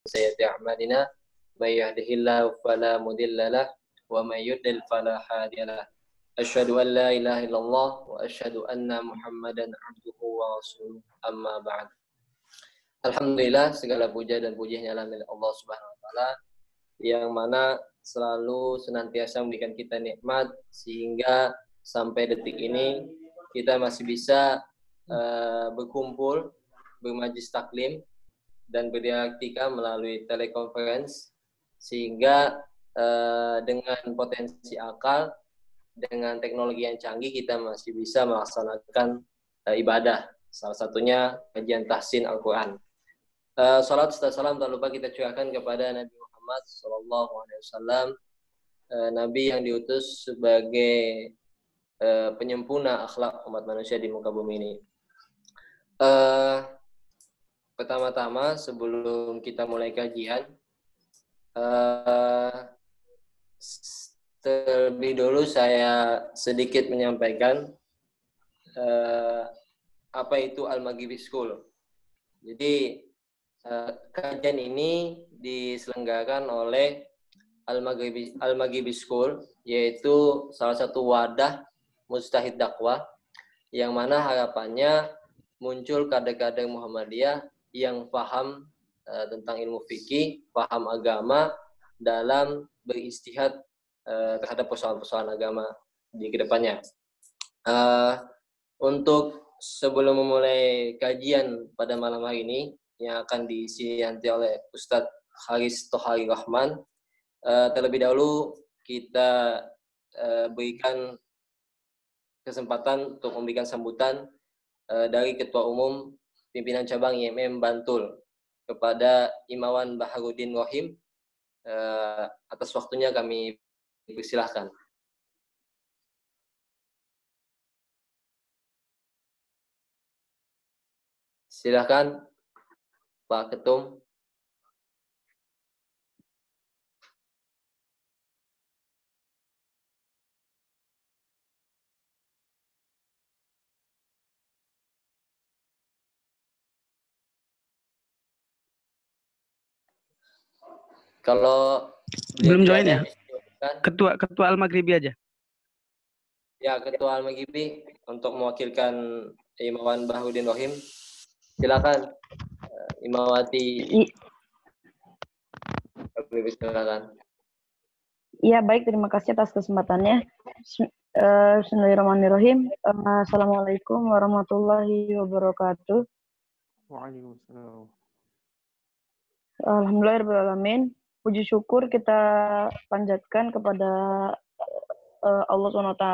سيئات أعمالنا من يهده الله فلا مضل له ومن يضلل فلا هادي له أشهد أن لا إله إلا الله وأشهد أن محمدا عبده ورسوله أما بعد. Alhamdulillah, segala puja dan puji hanyalah milik Allah Subhanahu wa taala yang mana selalu senantiasa memberikan kita nikmat sehingga sampai detik ini kita masih bisa berkumpul, bermajlis taklim dan berdialektika melalui telekonferensi sehingga dengan potensi akal, dengan teknologi yang canggih kita masih bisa melaksanakan ibadah. Salah satunya kajian tahsin Al-Quran. Salat serta salam tak lupa kita curahkan kepada Nabi Muhammad SAW, Nabi yang diutus sebagai penyempurna akhlak umat manusia di muka bumi ini. Pertama-tama sebelum kita mulai kajian, terlebih dulu saya sedikit menyampaikan apa itu Al-Maghribi School. Jadi kajian ini diselenggarakan oleh Al-Maghribi School, yaitu salah satu wadah mujtahid dakwah yang mana harapannya muncul kader-kader Muhammadiyah yang paham tentang ilmu fikih, paham agama dalam beristihad terhadap persoalan-persoalan agama di kedepannya. Untuk sebelum memulai kajian pada malam hari ini yang akan diisi nanti oleh Ustadz Haris Tohari Rahman, terlebih dahulu kita berikan kesempatan untuk memberikan sambutan dari Ketua Umum Pimpinan Cabang IMM Bantul kepada Imawan Baharudin Rohim. Atas waktunya kami persilahkan. Silakan Pak Ketum. Kalau belum join ya? Kan? Ketua Al-Maghribi aja. Ya, Ketua Al-Maghribi untuk mewakilkan Imawan Baharudin Rohim. Silakan Imawati. Silakan. Iya, baik, terima kasih atas kesempatannya. Bismillahirrahmanirrahim. Assalamualaikum warahmatullahi wabarakatuh. Waalaikumsalam. Alhamdulillahirrahmanirrahim. Puji syukur kita panjatkan kepada Allah SWT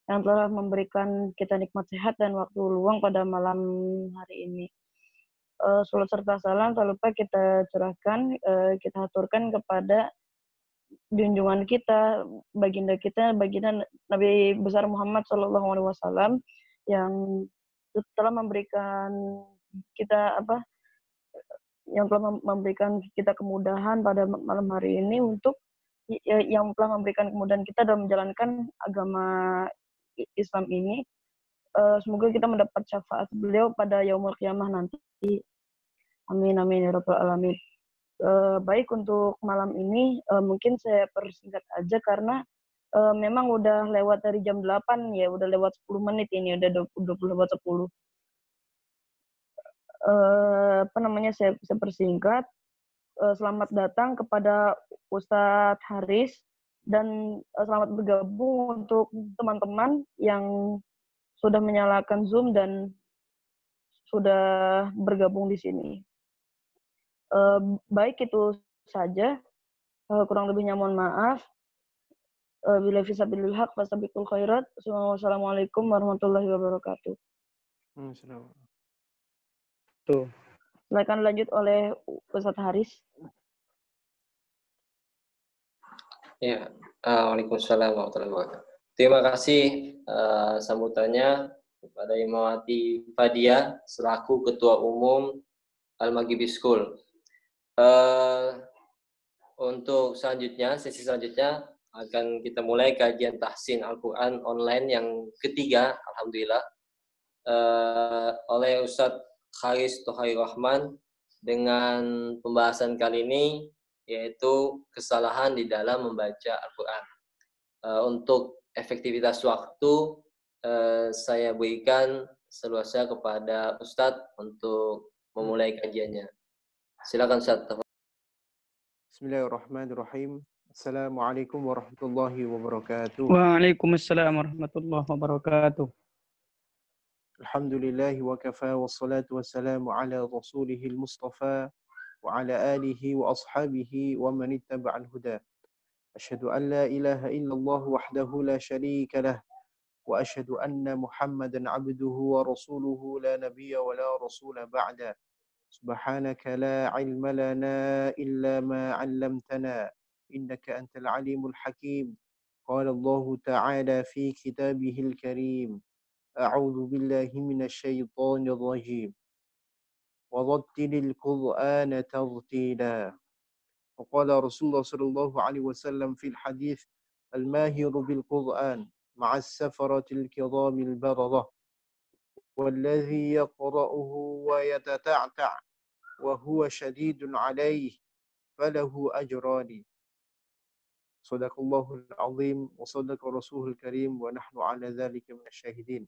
yang telah memberikan kita nikmat sehat dan waktu luang pada malam hari ini. Salat serta salam tak lupa kita curahkan, kita aturkan kepada junjungan kita, baginda Nabi besar Muhammad SAW yang telah memberikan kita kemudahan pada malam hari ini untuk yang telah memberikan kemudahan kita dalam menjalankan agama Islam ini. Semoga kita mendapat syafaat beliau pada yaumul qiyamah nanti. Amin amin ya rabbal alamin. Baik, untuk malam ini mungkin saya persingkat aja karena memang udah lewat dari jam 8 ya, udah lewat 10 menit ini, udah 20 lewat 10. Saya persingkat. Selamat datang kepada Ustadz Haris dan selamat bergabung untuk teman-teman yang sudah menyalakan Zoom dan sudah bergabung di sini. Baik, itu saja. Kurang lebihnya mohon maaf. Bila fisabilil haq fastabiqul khairat. Wassalamualaikum warahmatullahi wabarakatuh. Tuh. Silakan lanjut oleh Ustadz Haris. Ya, Waalaikumsalam warahmatullahi wabarakatuh. Terima kasih sambutannya kepada Imawati Fadia selaku Ketua Umum Al-Maghribi School. Untuk sesi selanjutnya akan kita mulai kajian tahsin Al-Quran online yang ketiga, alhamdulillah, oleh Ustadz Haris Tohari Rahman dengan pembahasan kali ini, yaitu kesalahan di dalam membaca Al-Quran. Untuk efektivitas waktu, saya berikan seluasnya kepada Ustadz untuk memulai kajiannya. Silakan Ustadz. Bismillahirrahmanirrahim. Assalamualaikum warahmatullahi wabarakatuh. Waalaikumsalam warahmatullahi wabarakatuh. Alhamdulillahi wa kafa wassalatu wassalamu ala rasulihil mustafa wa ala alihi wa ashabihi wa man ittaba'al huda. Asyhadu an la ilaha illallah wahdahu la syarika lah wa asyhadu anna Muhammadan abduhu wa rasuluhu la nabiyya wa la rasula ba'da. Subhanaka la ilma lana illa ma 'allamtana innaka antal alimul hakim. Qala Allah ta'ala fi kitabihil karim. A'udzu billahi minasy syaithanir rajim. Wa rattilil Qur'ana tartila. Wa qala Rasulullah sallallahu alaihi wasallam fil hadits al-mahiru bil Qur'an ma'as safaratil kiramil bararah. والذي يقرأه ويتتعتع وهو شديد عليه فله أجران صدق الله العظيم وصدق رسوله الكريم ونحن على ذلك من الشاهدين.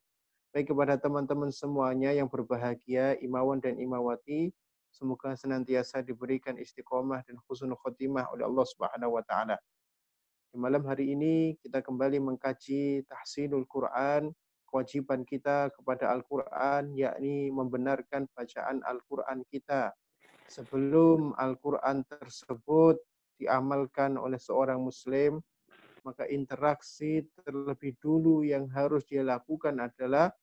Baik, kepada teman-teman semuanya yang berbahagia, imawan dan imawati, semoga senantiasa diberikan istiqomah dan husnul khotimah oleh Allah Subhanahu wa taala. Di malam hari ini kita kembali mengkaji tahsinul Quran, kewajiban kita kepada Al-Quran, yakni membenarkan bacaan Al-Quran kita. Sebelum Al-Quran tersebut diamalkan oleh seorang Muslim, maka interaksi terlebih dulu yang harus dia lakukan adalah,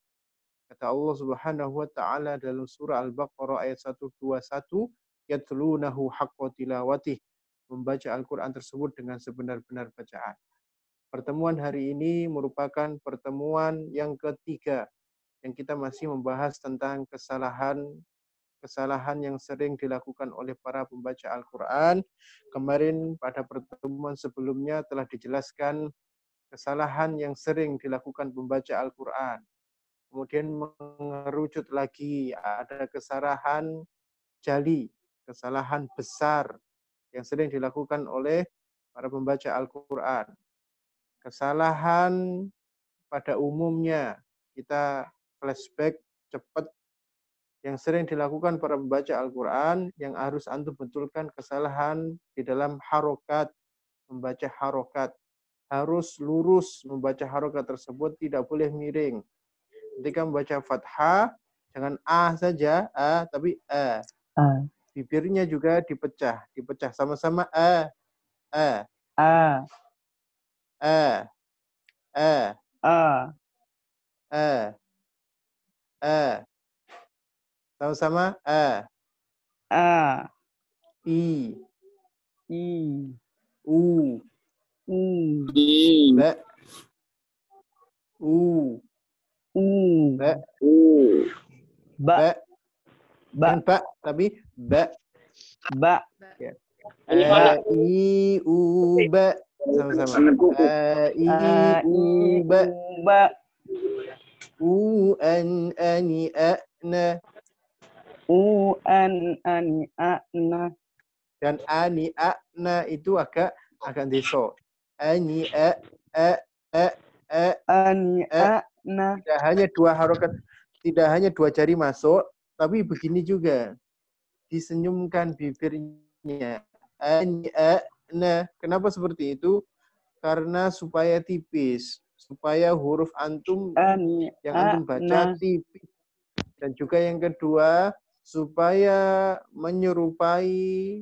kata Allah Subhanahu wa taala dalam surah Al-Baqarah ayat 121, yatlunahu haqqa tilawatih, membaca Al-Quran tersebut dengan sebenar-benar bacaan. Pertemuan hari ini merupakan pertemuan yang ketiga yang kita masih membahas tentang kesalahan yang sering dilakukan oleh para pembaca Al-Quran. Kemarin pada pertemuan sebelumnya telah dijelaskan kesalahan yang sering dilakukan pembaca Al-Quran. Kemudian mengerucut lagi, ada kesalahan jali, kesalahan besar yang sering dilakukan oleh para pembaca Al-Quran. Kesalahan pada umumnya, kita flashback cepat, yang sering dilakukan para pembaca Al-Quran, yang harus antum betulkan kesalahan di dalam harokat, membaca harokat. Harus lurus membaca harokat tersebut, tidak boleh miring. Ketika membaca fathah, jangan A saja, A, tapi A. Bibirnya juga dipecah sama-sama A, A, A, A, A, A, A, A. Sama-sama A, A, I, I, U, U, Ba, U, U, Ba, Ba, Ba. Ba, Bukan Ba, tapi Ba. Ba, Ya. Ba, I, U, Ba. Sama-sama. I, U, Ba. Ba, U, An, Ani, A, Na. U, An, Ani, A, Na. Dan Ani, A, Na itu agak deso. Ani, A, Ani, A, Na. Tidak hanya dua harokat, tidak hanya dua jari masuk, tapi begini juga. Disenyumkan bibirnya. Ani, A, Na. Kenapa seperti itu? Karena supaya tipis, supaya huruf antum Ani, yang A, antum baca Na. tipis. Dan juga yang kedua, supaya menyerupai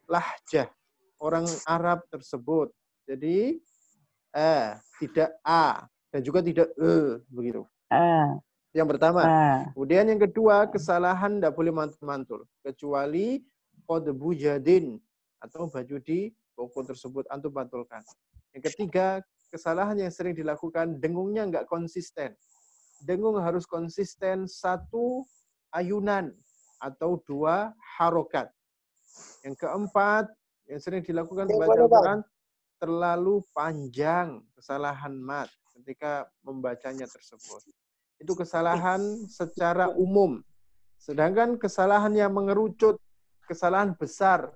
lahjah orang Arab tersebut. Jadi tidak A dan juga tidak begitu. A, Yang pertama. A. Kemudian yang kedua, kesalahan tidak boleh mantul-mantul kecuali qad bujadin atau baju di toko tersebut antum pantulkan. Yang ketiga, kesalahan yang sering dilakukan, dengungnya nggak konsisten. Dengung harus konsisten satu ayunan atau dua harokat. Yang keempat, yang sering dilakukan pembaca Al-Quran, terlalu panjang kesalahan mat ketika membacanya tersebut. Itu kesalahan secara umum. Sedangkan kesalahan yang mengerucut, kesalahan besar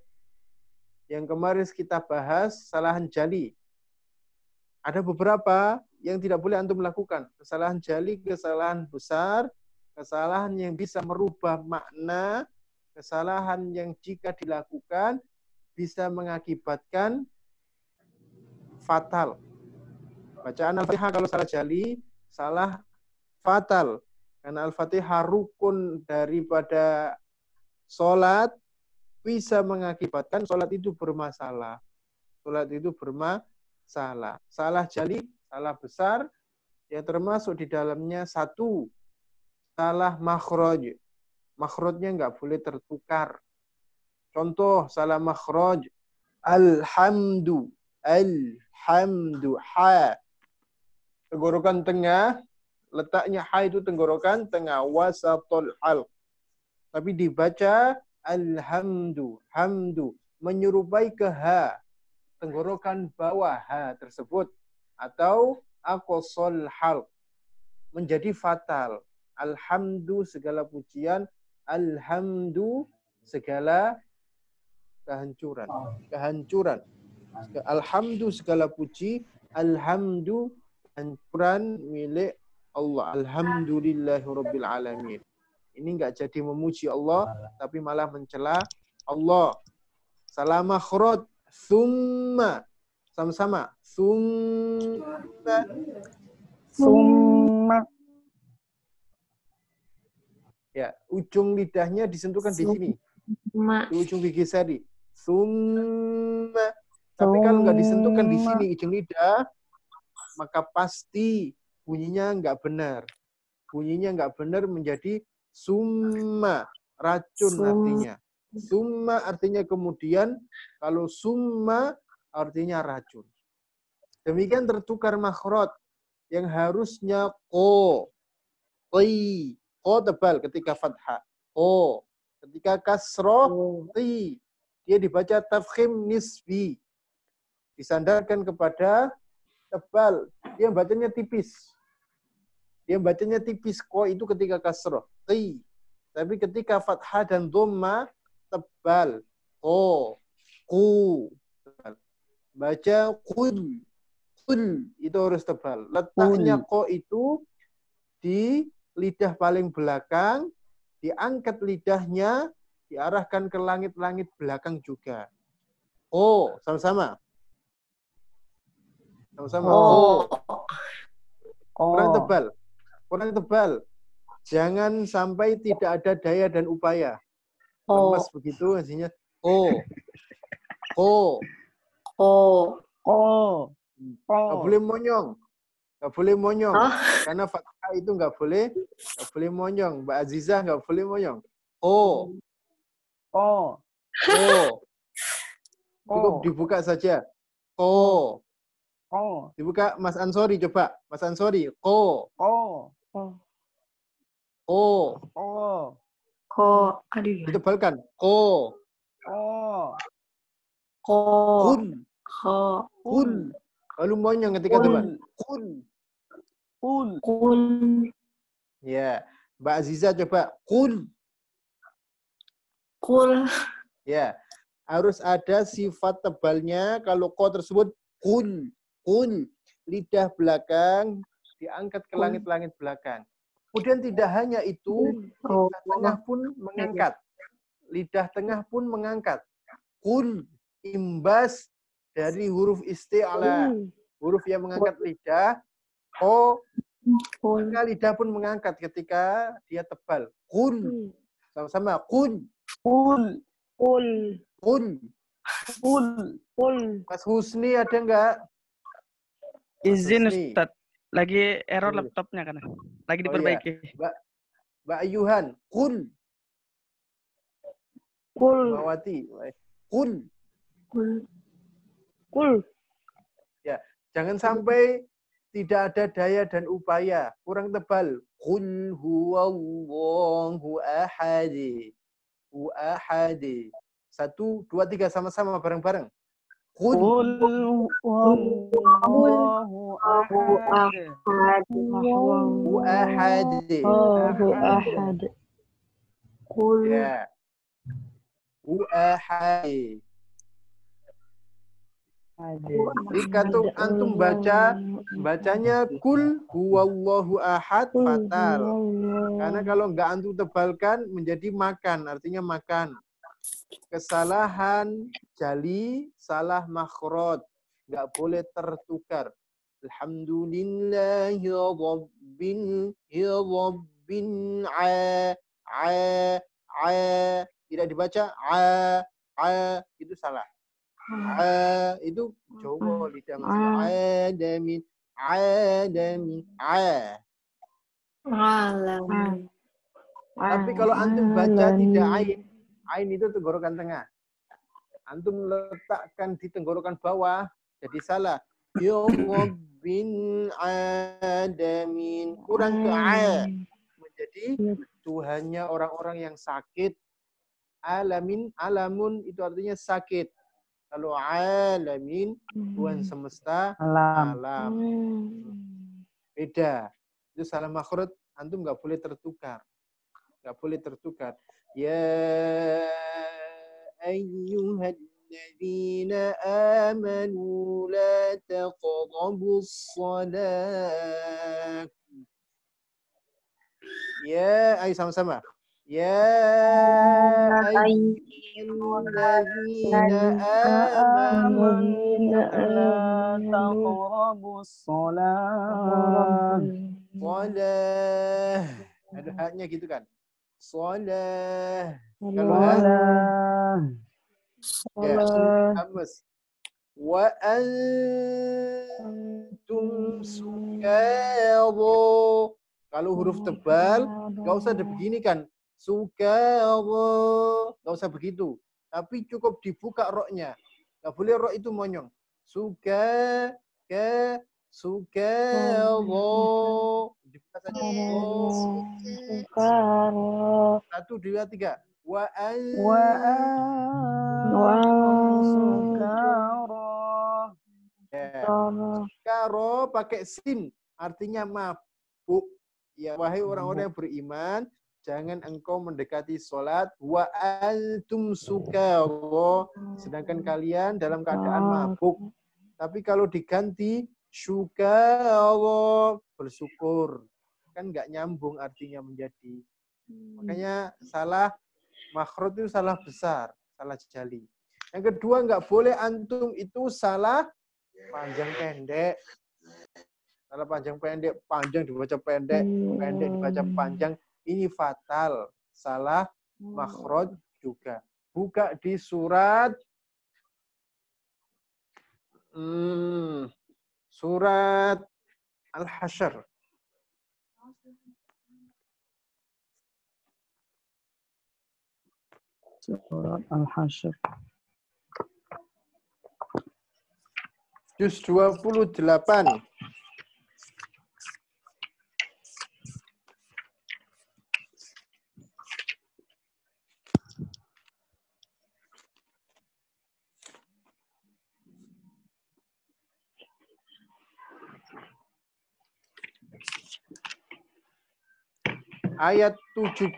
yang kemarin kita bahas, kesalahan jali. Ada beberapa yang tidak boleh antum lakukan. Kesalahan jali, kesalahan besar, kesalahan yang bisa merubah makna, kesalahan yang jika dilakukan bisa mengakibatkan fatal. Bacaan Al-Fatihah kalau salah jali, salah fatal. Karena Al-Fatihah rukun daripada sholat, bisa mengakibatkan sholat itu bermasalah. Sholat itu bermasalah. Salah jali, salah besar, yang termasuk di dalamnya satu, salah makhraj. Makhrajnya nggak boleh tertukar. Contoh, salah makhraj. Alhamdu. Alhamdu. Ha. Tenggorokan tengah. Letaknya ha itu tenggorokan tengah. Wasatul halq. Tapi dibaca alhamdu. Hamdu. Menyerupai ke ha. Tenggorokan bawah ha tersebut. Atau aqsal halq. Menjadi fatal. Alhamdu segala pujian. Alhamdu segala kehancuran. Kehancuran. Alhamdu segala puji. Alhamdu kehancuran milik Allah. Alhamdulillahirabbil alamin. Ini enggak jadi memuji Allah, tapi malah mencela Allah. Salah makhraj. Summa. Sama-sama. Summa. Summa. Ya, ujung lidahnya disentuhkan di sini. Di ujung gigi sari. Summa. Tapi kalau nggak disentuhkan di sini ujung lidah, maka pasti bunyinya nggak benar. Bunyinya nggak benar menjadi summa. Racun artinya. Summa artinya kemudian, kalau summa artinya racun. Demikian tertukar makhraj yang harusnya ko. Qi. Ko tebal ketika fathah. Ko. Ketika kasroh, ti. Dia dibaca tafkhim nisbi. Disandarkan kepada tebal. Dia bacanya tipis. Dia bacanya tipis. Ko itu ketika kasroh. Ti. Tapi ketika fathah dan dhamma, tebal. Ko. Ku. Tebal. Baca kul. Kul. Itu harus tebal. Letaknya ko itu di lidah paling belakang, diangkat lidahnya, diarahkan ke langit-langit belakang juga. Oh, sama-sama. Sama-sama. Oh. Kurang tebal. Kurang tebal. Jangan sampai tidak ada daya dan upaya. Lemas begitu hasilnya. Oh. Oh. Oh. Oh. Nggak boleh monyong. Nggak boleh monyong. Karena fathah itu nggak boleh monyong. Mbak Azizah nggak boleh monyong. Oh. Oh. Oh. Cukup dibuka saja. Oh. Oh. Dibuka Mas Ansori coba. Mas Ansori. Oh. Oh. Oh. Oh. Oh. Ko. Aduh. Ditebalkan. Oh. Oh. Ko. Kun. Ko. Kun. Lalu monyong ketika tebal. Kun. Kun. Kun. Ya. Mbak Azizah coba. Kun. Kul. Ya. Harus ada sifat tebalnya. Kalau ko tersebut kun. Kun. Lidah belakang diangkat ke langit-langit belakang. Kemudian tidak hanya itu, lidah tengah pun mengangkat. Lidah tengah pun mengangkat. Kun. Imbas dari huruf isti'ala. Huruf yang mengangkat lidah. Ko. Maka lidah pun mengangkat ketika dia tebal. Kun. Sama-sama. Kun. Kun. Kul. Kun. Kun. Kul. Mas Husni ada enggak? Izin Husni. Ustaz. Lagi error laptopnya kan. Lagi diperbaiki. Ya. Mbak Ayuhan. Kun. Kul. Mawati. Kun. Kul. Kul. Ya, jangan sampai tidak ada daya dan upaya. Kurang tebal. Qul huwallahu ahad. Hu ahad. 1, 2, 3 sama-sama bareng-bareng. Qul huwallahu ahad. hu ahad. Allahu ahad. Kul. Ya. Ahad. Jika tuh antum bacanya kul huwallahu ahad, fatal. Karena kalau nggak antum tebalkan menjadi makan, artinya makan. Kesalahan jali, salah makhraj, nggak boleh tertukar. Alhamdulillahi rabbil tidak dibaca itu salah. Itu Jawa lidah masih adamin Tapi kalau antum baca tidak ain itu tenggorokan tengah. Antum letakkan di tenggorokan bawah jadi salah. Ya Rabbin Adamin. Kurang ke menjadi Tuhannya orang-orang yang sakit. Alamun itu artinya sakit. Kalau alamin, Tuhan semesta, alam. Beda. Itu salah makhraj, antum nggak boleh tertukar. Nggak boleh tertukar. Ya ayyuhalladzina amanu la taqrabus shalah. Ya, ayo sama-sama. Ya ayyuhalladzina amanu la taqrabus shalah. Shalah. Ada haknya gitu kan? Shalah. Kalau ya, hamas. Wa antum sukara. Kalau huruf tebal, nggak usah dibeginikan. Sukara. Nggak usah begitu. Tapi cukup dibuka roknya. Nggak boleh rok itu monyong. Sukara. Dibuka saja. Sukara. 1, 2, 3. Wa Sukara pakai sin, artinya mabuk. Ya, wahai orang-orang yang beriman, jangan engkau mendekati sholat wa antum sukara, sedangkan kalian dalam keadaan mabuk. Tapi kalau diganti syukara, bersyukur, kan nggak nyambung artinya menjadi. Makanya salah makhraj itu salah besar, salah jali. Yang kedua, nggak boleh antum itu salah panjang pendek. Salah panjang pendek, panjang dibaca pendek, pendek dibaca panjang. Ini fatal. Salah makhraj juga. Buka di surat surat Al-Hasyr. Surat Al-Hasyr. Juz 28. Ayat 17.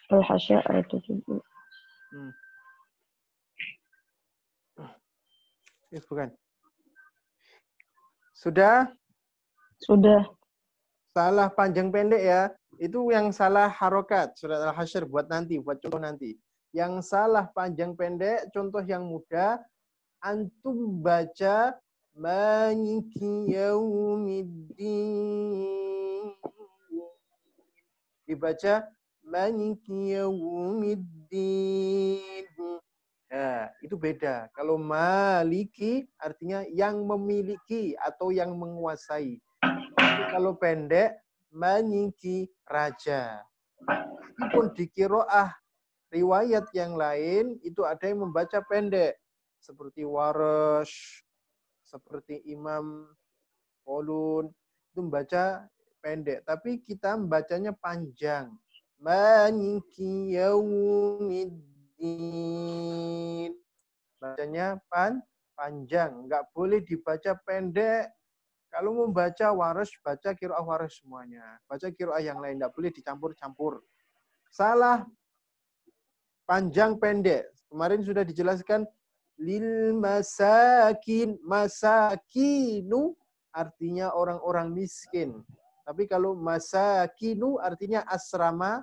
Al-Hasyr ayat 17. Bukan. Sudah? Sudah. Salah panjang pendek ya. Itu yang salah harokat. Surat Al-Hasyr buat nanti, buat contoh nanti. Yang salah panjang pendek, contoh yang mudah, antum baca Maliki Yaumiddin. Dibaca Maliki Yaumiddin. Nah, itu beda. Kalau maliki artinya yang memiliki atau yang menguasai. Tapi kalau pendek, maliki raja. Meskipun di qiraah riwayat yang lain itu ada yang membaca pendek. Seperti Warash, seperti Imam Qulun, itu membaca pendek. Tapi kita membacanya panjang. Maliki yaumiddin. Bacanya panjang, nggak boleh dibaca pendek. Kalau mau baca waras, baca qiraah waras semuanya. Baca qiraah yang lain, nggak boleh dicampur-campur. Salah panjang pendek. Kemarin sudah dijelaskan lil masakin. Masakinu artinya orang-orang miskin. Tapi kalau masakinu artinya asrama.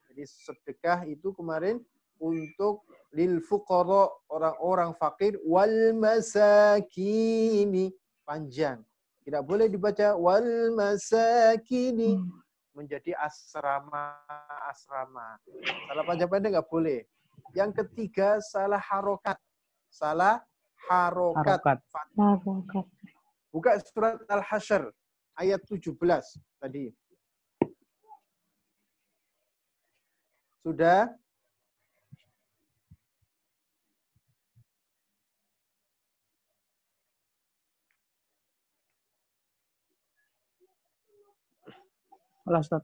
Jadi sedekah itu kemarin untuk lil fuqara, orang-orang fakir, wal masakini, panjang. Tidak boleh dibaca wal masakini menjadi asrama. Salah panjang pendek nggak boleh. Yang ketiga salah harokat. Harokat. Buka surat Al-Hasyr ayat 17 tadi. Sudah? Ustaz.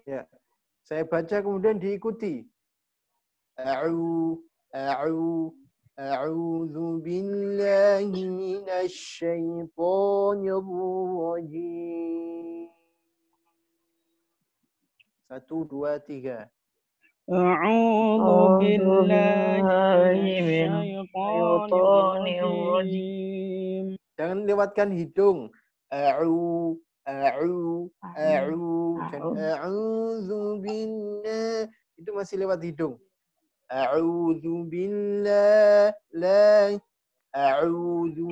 Ya. Saya baca kemudian diikuti. A'udzu billahi minasy syaithanir rajim. 1, 2, 3. A'udzu billahi minasyaitonir rajim. Jangan lewatkan hidung. A'udzu billahi. Itu masih lewat hidung. A'udzu billahi. A'udzu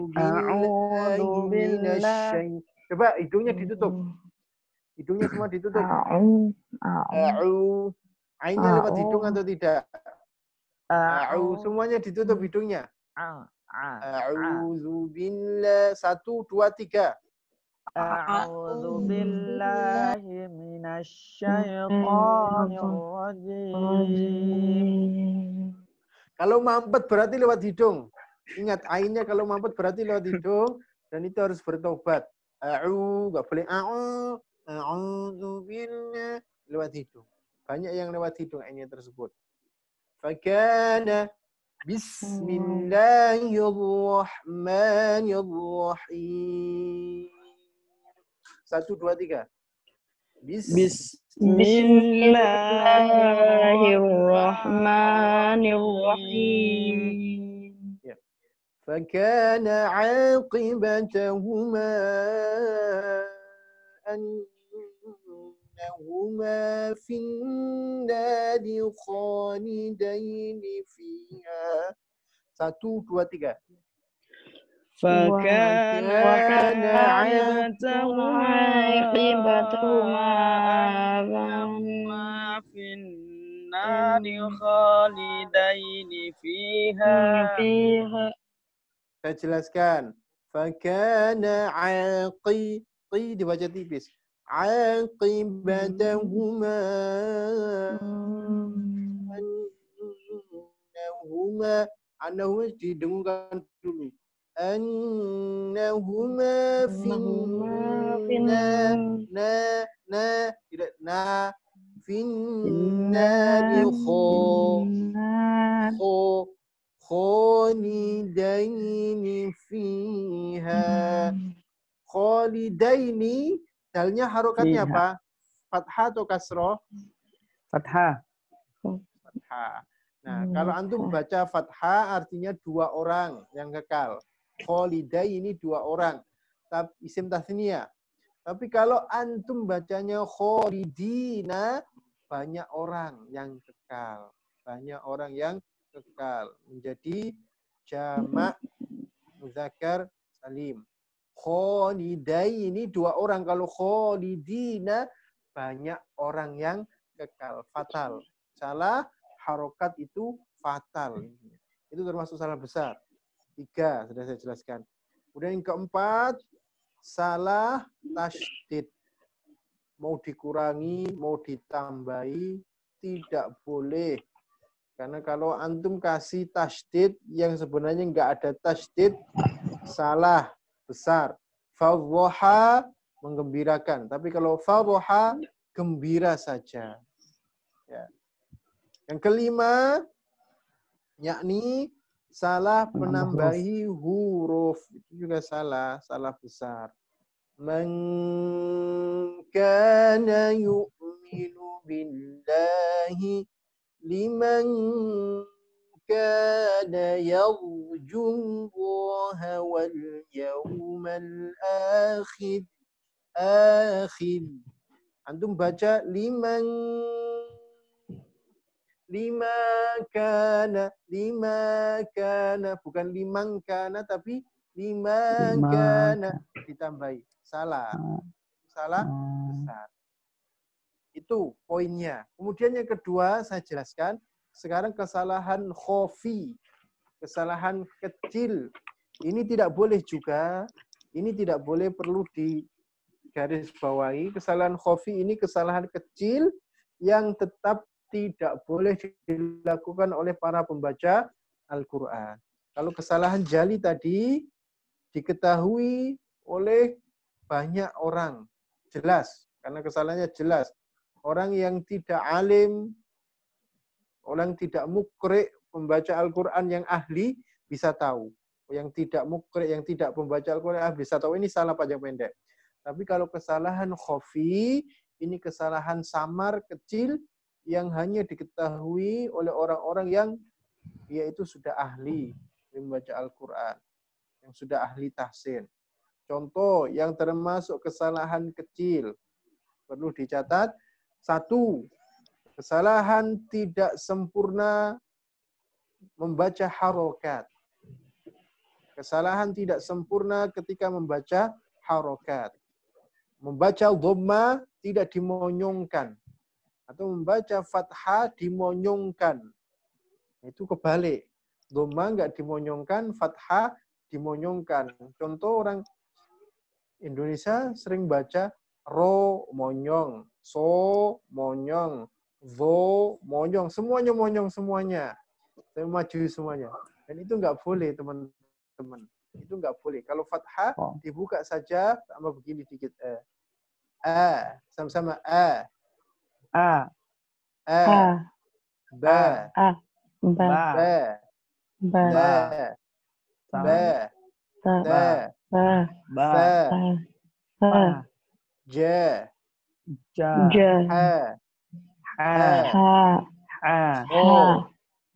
billahi. Coba hidungnya ditutup. Hidungnya semua ditutup. Ainnya lewat hidung atau tidak? Semuanya ditutup hidungnya. A'udzu billahi. 1, 2, 3. A'udzu billahi minasyaitonir rajim. Kalau mampet berarti lewat hidung. Ingat, ainnya kalau mampet berarti lewat hidung dan itu harus bertobat. Enggak boleh a'udzu billahi lewat hidung. Banyak yang lewat hidung ainnya tersebut. Fakana bismillahirrahmanirrahim. 1, 2, 3. Bismillahirrahmanirrahim. Ya. Fakana 'aqibatahuma annahuma fin-nari khalidaini fiha. 1, 2, 3. فكان عاقبتهما أنهما في النار خالدين فيها. Saya jelaskan. Fakana dibaca tipis. Aqibatahuma annahuma didengungkan dulu. Annahuma finnari khalidaini fiha. Khalidaini, dalnya harokatnya apa? Fathah atau kasroh? Fathah. Nah, kalau antum baca fathah artinya 2 orang yang kekal. Khalidaini 2 orang. Isim tasniyah. Tapi kalau antum bacanya khalidina, banyak orang yang kekal. Banyak orang yang kekal. Menjadi jamak muzakkar salim. Khalidaini 2 orang. Kalau khalidina, banyak orang yang kekal. Fatal. Salah harokat itu fatal. Itu termasuk salah besar. 3 sudah saya jelaskan. Kemudian yang keempat, salah tasydid. Mau dikurangi, mau ditambahi, tidak boleh. Karena kalau antum kasih tasydid yang sebenarnya nggak ada tasydid, salah besar. Fadhaha menggembirakan. Tapi kalau fadhaha gembira saja. Ya. Yang kelima, yakni salah menambahi huruf. Itu juga salah besar. Man kana yu'minu billahi liman kana yarjullaha wal yawmal akhir. Antum baca lima kana bukan limang kana tapi lima kana ditambahi. Salah besar. Itu poinnya. Kemudian yang kedua saya jelaskan. Sekarang kesalahan khofi, kesalahan kecil. Ini tidak boleh juga. Ini tidak boleh, perlu digarisbawahi. Kesalahan khofi ini kesalahan kecil yang tetap tidak boleh dilakukan oleh para pembaca Al-Quran. Kalau kesalahan jali tadi diketahui oleh banyak orang, jelas, karena kesalahannya jelas. Orang yang tidak alim, orang tidak mukri, pembaca Al-Quran yang ahli bisa tahu. Yang tidak mukri, yang tidak pembaca Al-Quran bisa tahu ini salah panjang pendek. Tapi kalau kesalahan khofi, ini kesalahan samar kecil yang hanya diketahui oleh orang-orang yang yaitu sudah ahli membaca Al-Quran, yang sudah ahli tahsin. Contoh yang termasuk kesalahan kecil perlu dicatat. 1. Kesalahan tidak sempurna membaca harokat. Kesalahan tidak sempurna ketika membaca harokat. Membaca dhamma tidak dimonyongkan. Atau membaca fathah dimonyongkan. Itu kebalik. Dhamma nggak dimonyongkan, fathah dimonyongkan. Contoh orang Indonesia sering baca ro monyong, so monyong, vo monyong. Semuanya monyong semuanya. Saya maju semuanya. Dan itu nggak boleh teman-teman. Itu nggak boleh. Kalau fathah dibuka saja sama begini dikit. Sama-sama ba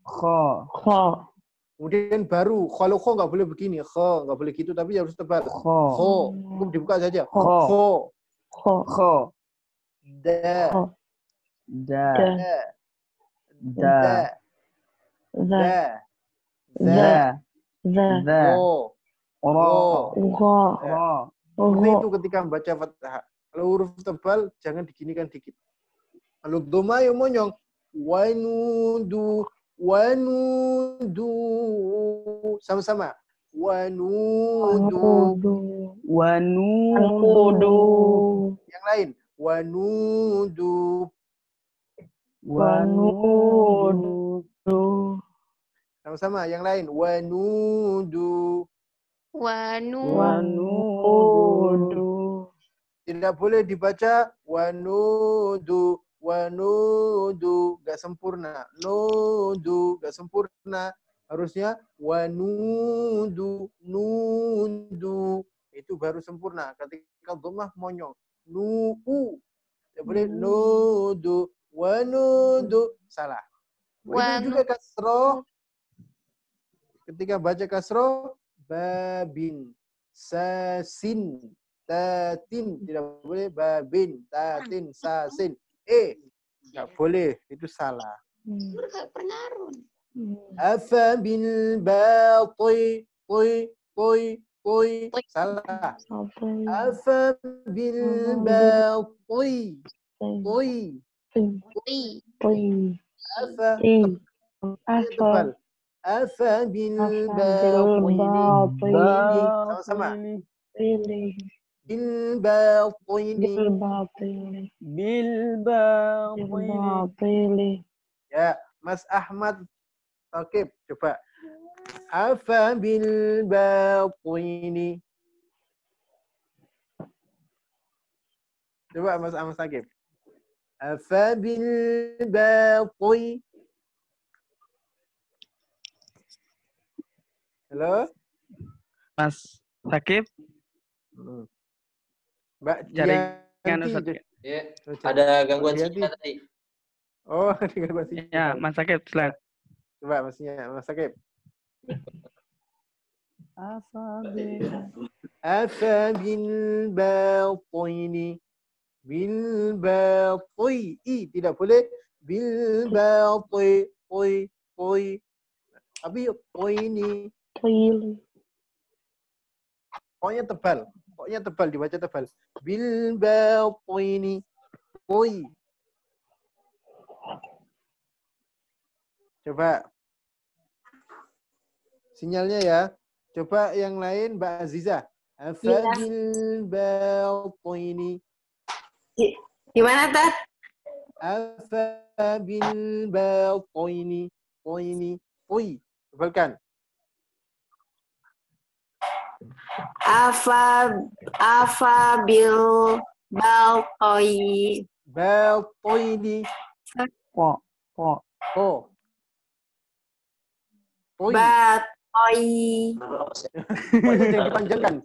kho. Kemudian baru kalau kho nggak boleh begini, kho nggak boleh gitu, tapi harus tebal. Kho, cukup dibuka saja. Kho. Da. Seperti itu ketika membaca fathah. Kalau huruf tebal jangan diginikan dikit. Kalau dhamma yang monyong, wanudu, sama-sama. Wanudu. Yang lain, wanudu. Sama-sama. Yang lain, wanudu. Tidak boleh dibaca wanudu. Gak sempurna. Nudu gak sempurna. Harusnya wanudu. Itu baru sempurna. Ketika dhammah monyong. Nu'u. Tidak boleh nudu. Wanudu. Salah. Begitu juga kasroh. Ketika baca kasroh. Babin. Sasin. Tatin. Tidak boleh babin. Tatin. Sasin. Nggak boleh, itu salah. Afa bil bati, salah. Afa bil bati, tebal. Afa bil bati, sama-sama. Bilbatili. Ya, Mas Ahmad Thaqib, coba. Afa bil batini. Coba Mas Ahmad Thaqib. Afabilbatil. Halo? Mas Sakib, Mbak jaringan Dianti. Ustaz. Ya, ada gangguan Dianti. sinyal tadi. Oh, gangguan sinyal. Ya, Mas Sakib, silakan. Coba Mas Sakib. Afabilbatil. Bilbatil. Tidak boleh bilbatil. Poi. Tapi poi ini Qil. pokoknya tebal dibaca tebal. Bilbatil. Poi. Coba sinyalnya ya. Coba yang lain Mbak Aziza. Afabilbatil. Gimana, Tat? Afabilbatil. Poi. Tebalkan. Bil baltoi. Baltoini. Po. Po. Poi. Batoi. Pokoknya jangan dipanjangkan.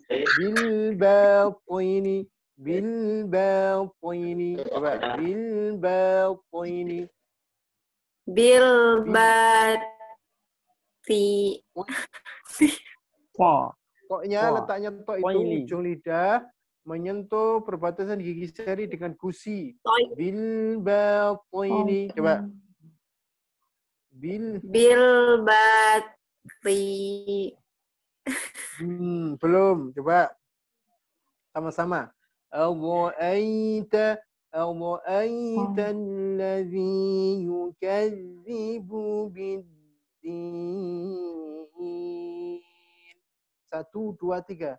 Bilbatil. Coba. Bilbatil. Bilbati. Po. Pokoknya Wah. letaknya to itu Poili. ujung lidah menyentuh perbatasan gigi seri dengan gusi. Toi. Bilbatil. Coba. Bilbati. Belum. Coba. Sama-sama. Al-ra'aita alladhi yukadzibu bid-din. 1, 2, 3.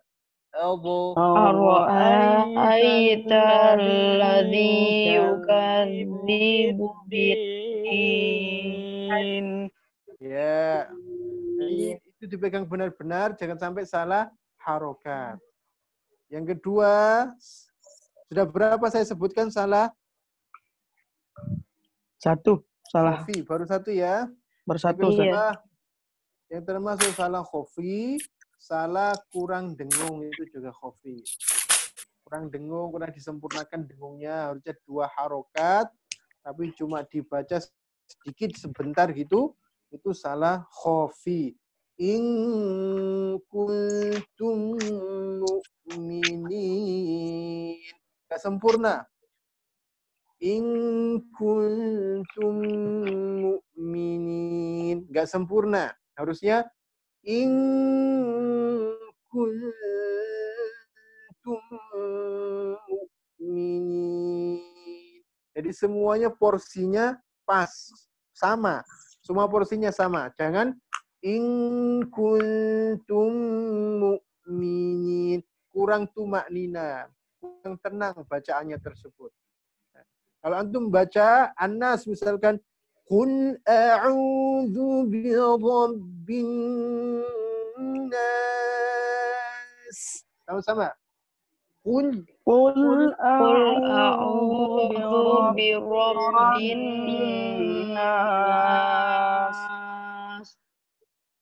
Ara'aita alladhi yukadzibu bid-din. Ya. Itu dipegang benar-benar, jangan sampai salah harokat. Yang kedua, sudah berapa saya sebutkan salah? 1. Salah. Khofi, baru 1 ya. Bersatu. Yang kedua, Iya. yang termasuk salah khofi, salah kurang dengung itu juga khofi. Kurang dengung, kurang disempurnakan dengungnya, harusnya 2 harokat, tapi cuma dibaca sedikit sebentar gitu, itu salah khofi. In kuntum mu'minin. Gak sempurna. In kuntum mu'minin. Gak sempurna. Harusnya in kuntum mu'minin. Jadi semuanya porsinya pas, sama. Semua porsinya sama. Jangan in kuntum mu'minin. Kurang tumaknina. Kurang tenang bacaannya tersebut. Kalau antum baca An-Nas misalkan Qul a'udzu birabbin nas. Sama-sama. Qul a'udzu birabbin nas.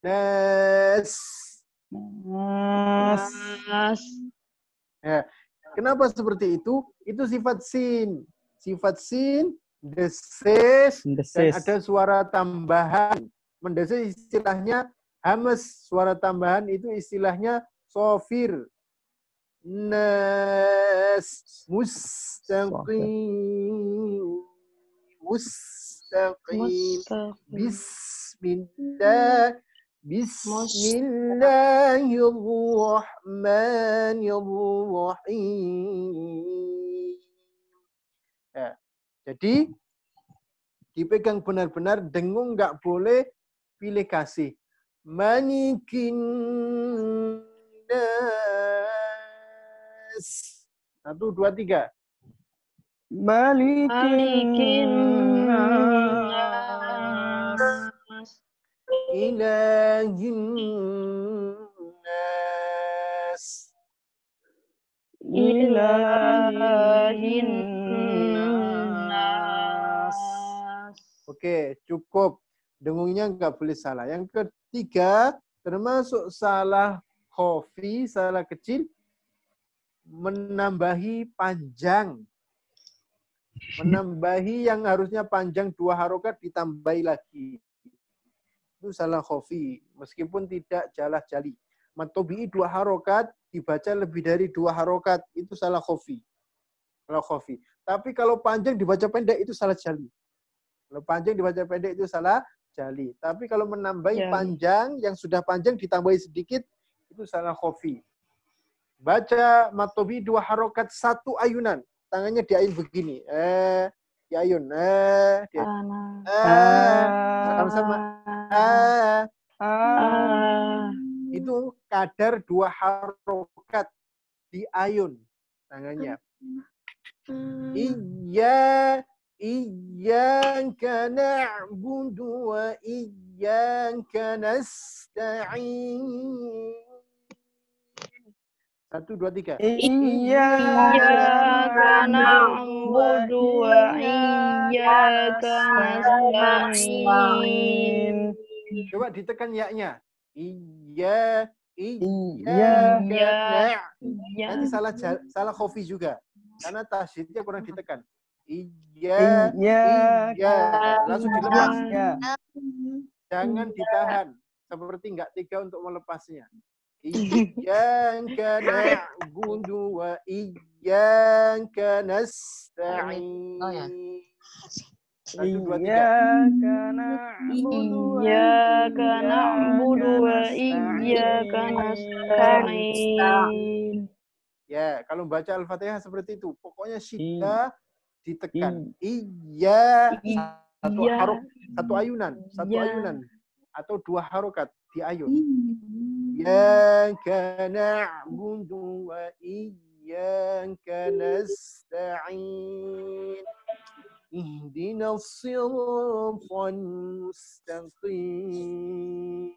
Nas. Ya. Kenapa seperti itu? Itu sifat sin. Sifat sin, deses, dan ada suara tambahan. Mendeses istilahnya hamas. Suara tambahan itu istilahnya sofir. Nas. Mustaqim. Bismillah. Bismillahirrahmanirrahim. Ya. Jadi dipegang benar-benar, dengung nggak boleh pilih kasih. Manikin nas. 1, 2, 3. Malikin nas. Ilahin nas. Ilahin nas. cukup. Dengungnya nggak boleh salah. Yang ketiga, termasuk salah khafi, salah kecil, menambahi panjang. Menambahi yang harusnya panjang 2 harokat ditambahi lagi. Itu salah khafi. Meskipun tidak jalah jali. Matobi'i 2 harokat, dibaca lebih dari 2 harokat. Itu salah khafi. Salah khafi. Tapi kalau panjang dibaca pendek, itu salah jali. Kalau panjang dibaca pendek, itu salah jali. Tapi kalau menambahi Jali. panjang, yang sudah panjang ditambahi sedikit, itu salah khafi. Baca matobi'i 2 harokat 1 ayunan. Tangannya diayun begini. Diayun. Sama-sama. Itu kadar 2 harokat diayun tangannya. Iyyaka na'budu wa iyyaka nasta'in. 1, 2, 3. Iyyaka na'budu wa iyyaka nasta'in. Coba ditekan ya-nya. Iyyaka. Nanti salah khafi juga. Karena tasydidnya kurang ditekan. Iya. Langsung dilepas. Jangan ditahan. Seperti nggak tega untuk melepasnya. Iyyaka na'budu wa iyyaka nasta'in. 1, 2, 3. Iyyaka na'budu wa iyyaka nasta'in. Ya, kalau baca Al-Fatihah seperti itu. Pokoknya syiddah ditekan. Iya. Satu ayunan. Atau 2 harokat diayun. Iyyaka na'budu wa iyyaka nasta'in. Ihdinas siratal mustaqim.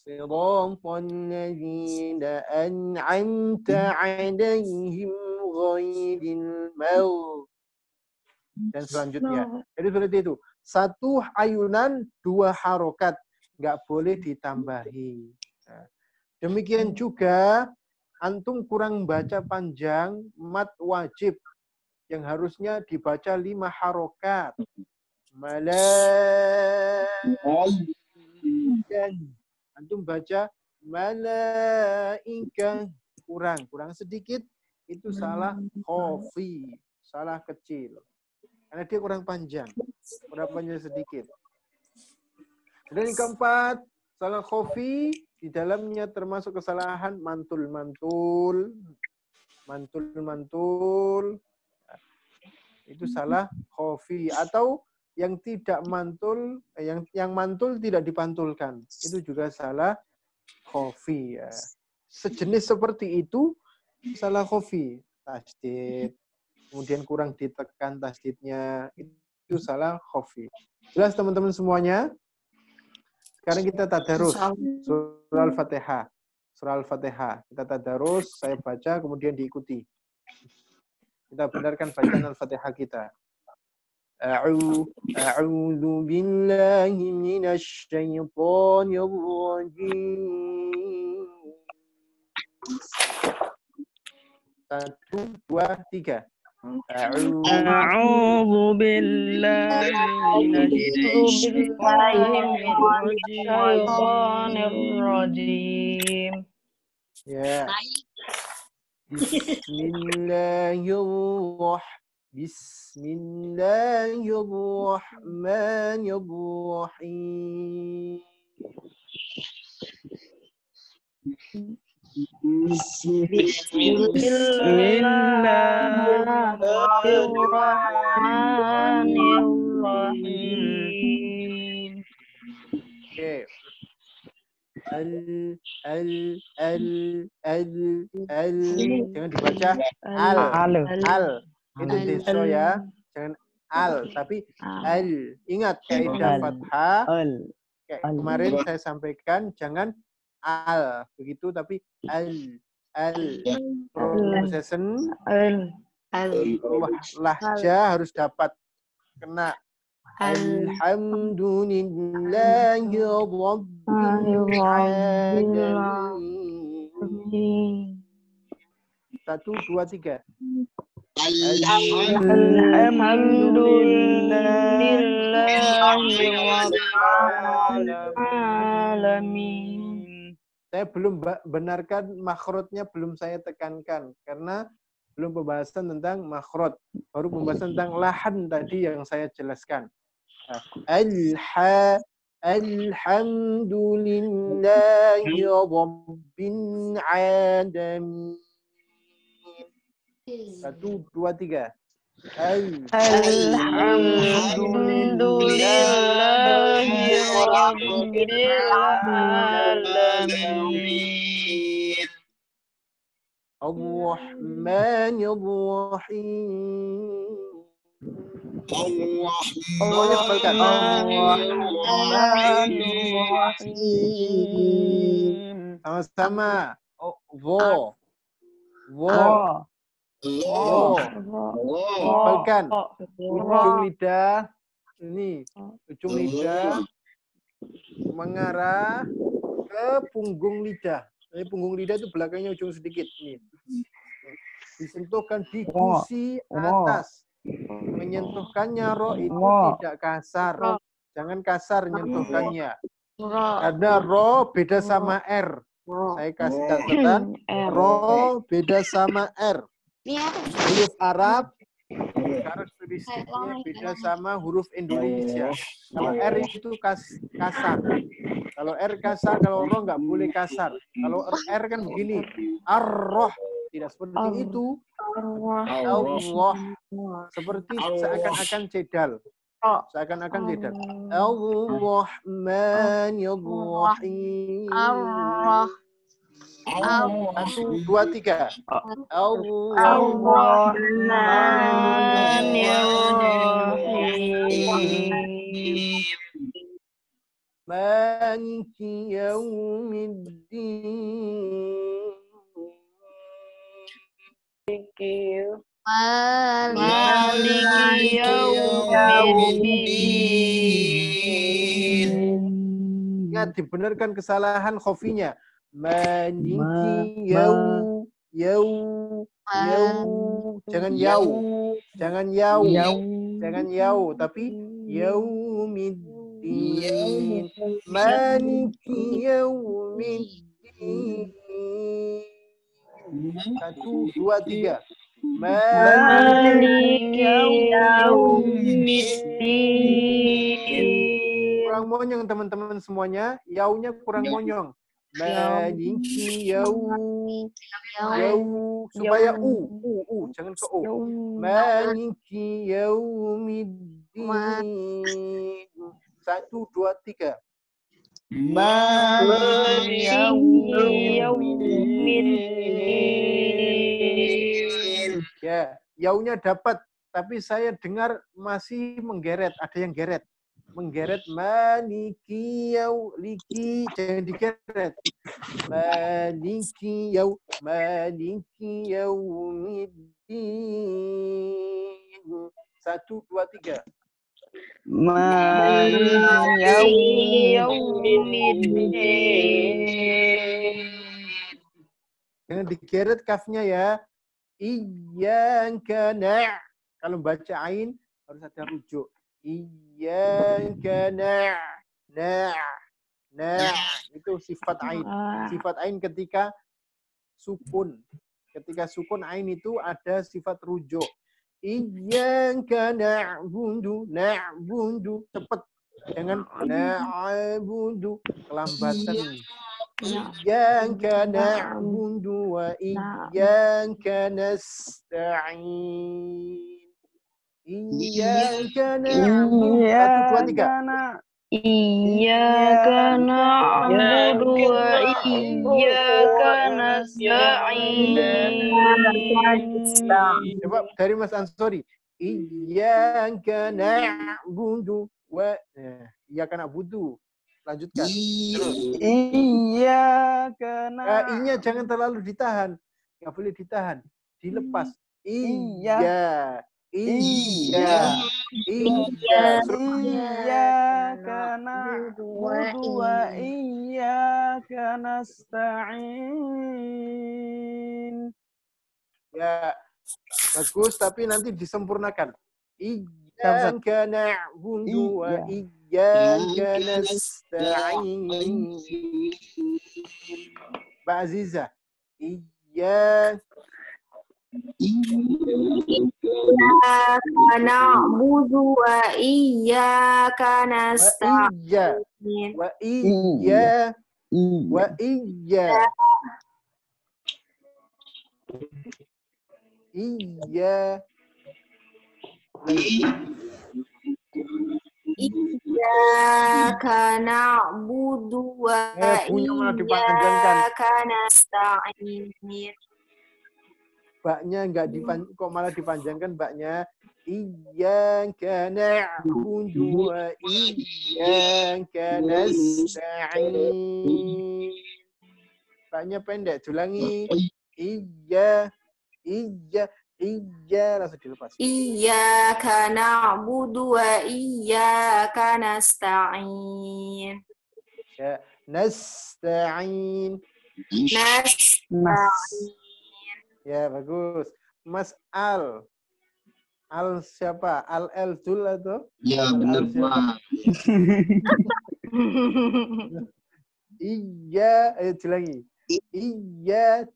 Siratal ladzina an'amta 'alaihim ghairil maghdubi. Dan selanjutnya. Jadi seperti itu. 1 ayunan 2 harokat. Nggak boleh ditambahi. Nah, demikian juga antum kurang baca panjang mat wajib yang harusnya dibaca 5 harokat. Dan antum baca malaika kurang sedikit, itu salah khafi, salah kecil. Karena dia kurang panjang sedikit. Dan yang keempat, salah khafi di dalamnya termasuk kesalahan mantul. Itu salah khafi. Atau yang tidak mantul, yang mantul tidak dipantulkan. Itu juga salah khafi. Ya. Sejenis seperti itu salah khafi. Tasdid. Kemudian kurang ditekan tasdidnya. Itu salah khafi. Jelas teman-teman semuanya? Sekarang kita tadarus surah Al-Fatihah. Surah Al-Fatihah. Kita tadarus, saya baca, kemudian diikuti. Kita benarkan bacaan Al-Fatihah kita. A'udzu billahi minasy syaithanir rajim. 1, 2, 3. A'udzu billahi Syaitanir rajim. Ya. Bismillahirrahmanirrahim. Bismillahirrahmanirrahim. Oke. Jangan dibaca al. Itu deso ya. Jangan al, tapi al. Ingat kaidah fathah. Kayak kemarin saya sampaikan jangan al begitu, tapi al. Pronunciation lahja harus dapat kena Alhamdulillahi Rabbil Alamin. 1, 2, 3. Alhamdulillahirrahmanirrahim. Saya belum benarkan makhrajnya, belum saya tekankan karena belum pembahasan tentang makhraj, baru pembahasan tentang lahan tadi yang saya jelaskan. Alhamdulillahi Rabbil Alamin. 1, 2, 3. Alhamdulillahirrahmanirrahim. Ar-Rahmanir-Rahim. Ar-Rahmanir-Rahim. Sama-sama. Hafalkan. Ujung lidah. Ini. Ujung lidah. Mengarah ke punggung lidah. Ini punggung lidah itu belakangnya ujung sedikit. Ini. Disentuhkan di gusi atas. Menyentuhkannya ro itu tidak kasar. Jangan kasar menyentuhkannya. Karena ro beda sama R. Saya kasih catatan. Ro beda sama R. Huruf Arab karakteristiknya beda sama huruf Indonesia. Kalau R itu kasar. Kalau R kasar, kalau ro nggak boleh kasar. Kalau R kan begini. Ar-roh. Tidak seperti itu. Allah. Seperti seakan-akan cedal. Seakan-akan cedal. Ar-Rahmanir-Rahim. 1, 2, 3. Ar-Rahmanir-Rahim. Maliki yaumiddin. Maliki yaumiddin. Ingat, dibenarkan kesalahan khofinya. Maliki yau. Jangan yau. Jangan yau. Jangan yau. Tapi yaumiddin. Maliki yaumiddin. 1, 2, 3. Maliki yaumiddin. Kurang monyong teman-teman semuanya. Yaunya kurang monyong. Maliki yau. Supaya u. Jangan ke u. Maliki yaumiddin. 1, 2, 3. Maliki yaumiddin. Ya, yaunya dapat, tapi saya dengar masih menggeret. Ada yang geret. Menggeret maliki yau, liki, jangan digeret. Maliki yaumiddin. 1, 2, 3. Maliki yaumiddin. Jangan digeret kafnya ya. Iyyaka kalau baca ain harus ada rujuk. Iyyaka itu sifat ain. Sifat ain ketika sukun. Ketika sukun ain itu ada sifat rujuk. Iyyaka na'budu cepat. Jangan na'budu kelambatan. Iyyaka na'budu wa iyyaka nasta'in. Iyyaka na'budu. 1, 2, 3. Iyyaka na'budu wa iyyaka nasta'in. Coba dari Mas Ansori. Iyyaka na'budu wa iyyaka na'budu. Lanjutkan. Iyyaka I-nya jangan terlalu ditahan. Nggak boleh ditahan. Dilepas. Iya. Iya. Iya. Iyyaka na'budu wa iyyaka nasta'in. Ya, bagus, tapi nanti disempurnakan. Iyyaka na'budu wa iyyaka nasta'in. Mbak Aziza. Iyyaka na'budu wa iyyaka nasta'in. wa iya. Iyyaka na'budu wa Punya malah dipanjangkan. iyyaka nasta'in. Baknya kok malah dipanjangkan baknya. Iyyaka na'budu wa iyyaka nasta'in. Baknya pendek, ulangi. Iya, langsung dilepas. Iyyaka na'budu wa iyyaka nasta'in. Ya, nasta'in. Ya, bagus. Mas Al. Al siapa? Al Eldul atau? Ya, benar, Pak. Iya, ayo ulangi. Iya.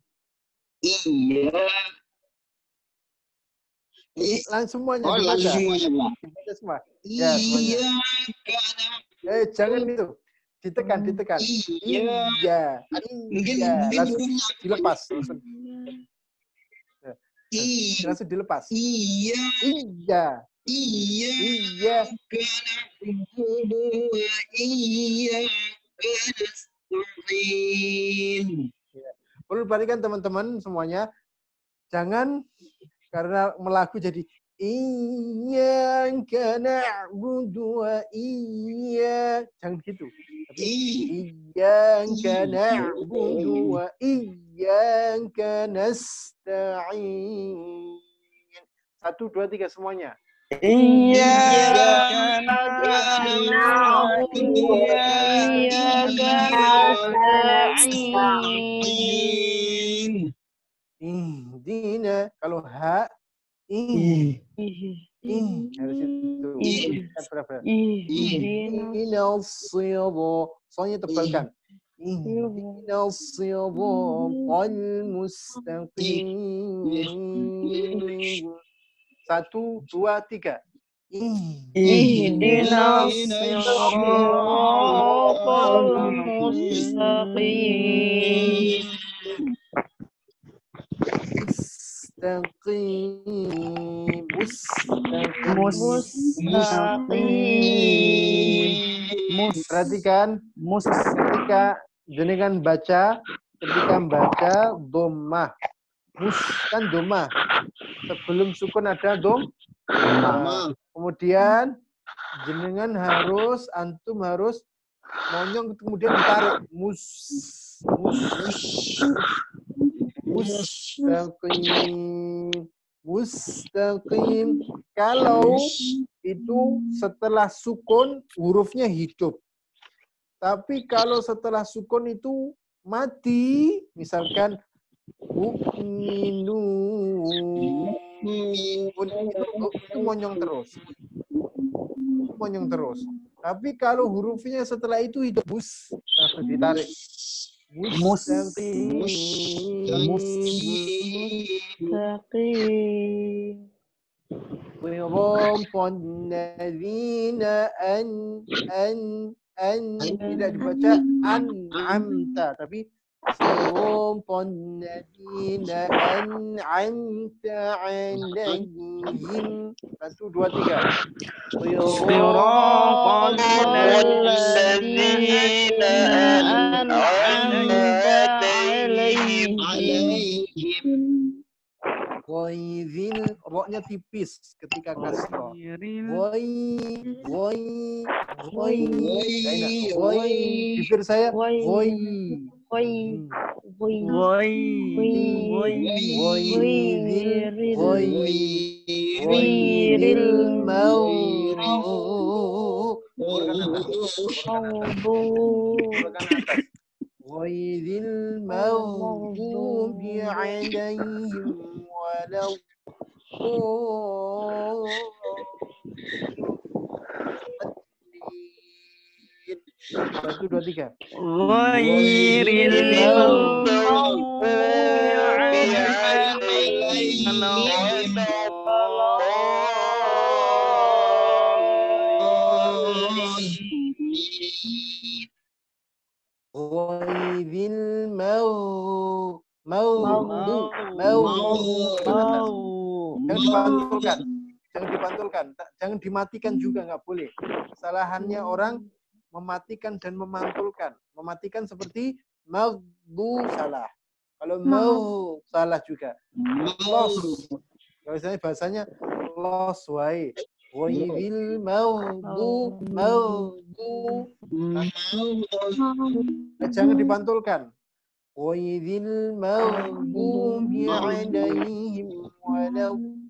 Langsung semuanya dibaca. Langsung semuanya, Pak. Dibaca semua. Ya, semuanya. Jangan itu. Ditekan. Iya. Langsung dilepas. Langsung dilepas. Iya. Perlu perhatikan teman-teman semuanya. Jangan karena melaku jadi iyyaka na'budu wa iyyak. Jangan gitu. Tapi iyyaka na'budu wa iyyaka nasta'in. 1, 2, 3 semuanya. Iyyaka na'budu wa iyyaka nasta'in. Ihdina, kalau ha harus itu. Ihdinas siratal, soalnya tebalkan. Ihdinas siratal mustaqim. 1, 2, 3. Ihdinas siratal mustaqim. Perhatikan ketika jenengan baca, dhammah. Kan dhammah. Sebelum sukun ada dhammah. Kemudian jenengan antum harus monyong kemudian ditarik. Mustaqim. Kalau itu setelah sukun hurufnya hidup. Tapi kalau setelah sukun itu mati, misalkan mu'minun, itu monyong terus. Tapi kalau hurufnya setelah itu hidup, langsung ditarik. Mustaqim. Wirampon nadzina tidak dibaca an'amta, tapi wirampon nadzina an'amta alaihim. 1, 2, 3. Siratal ladzina an'amta alaihim. Ghaizil, roknya tipis ketika kasroh. Bibir saya Ghairil atas. Ghairil maghdubi alaihim waladdallin. 1, 2, 3. Ghairil maghdubi alaihim Ghairil Jangan dipantulkan, jangan dimatikan juga, nggak boleh. Kesalahannya orang mematikan dan memantulkan. Mematikan seperti maghdu salah. Kalau mau salah juga. Los. Kalau bahasanya los wae. Ghairil maghdu. Jangan dipantulkan. Ghairil maghdubi alaihim waladdallin.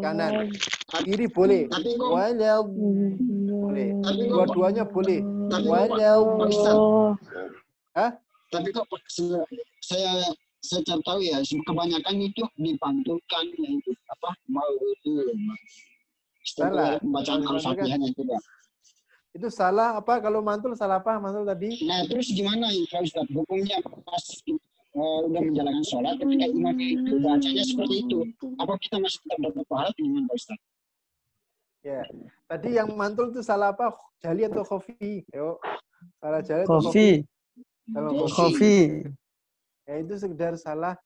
Kanan, kiri boleh. Walau boleh. Dua-duanya boleh. Walau. Tapi kok saya cari tahu ya, kebanyakan itu dipantulkan itu apa? Mau itu. Salah. Bacaan Al-Fatihah itu. Itu salah apa? Kalau mantul salah apa? Mantul tadi? Nah, terus gimana Pak Ustaz? Hukumnya pas udah menjalankan sholat, ketika imamnya itu bacanya seperti itu, apa kita masih tetap dapat pahala dengan Pak Ustaz? Ya, tadi yang mantul itu salah apa? Jali atau khofi? Yuk, salah jali atau Khofi. Kalau Khofi. Ya itu sekedar salah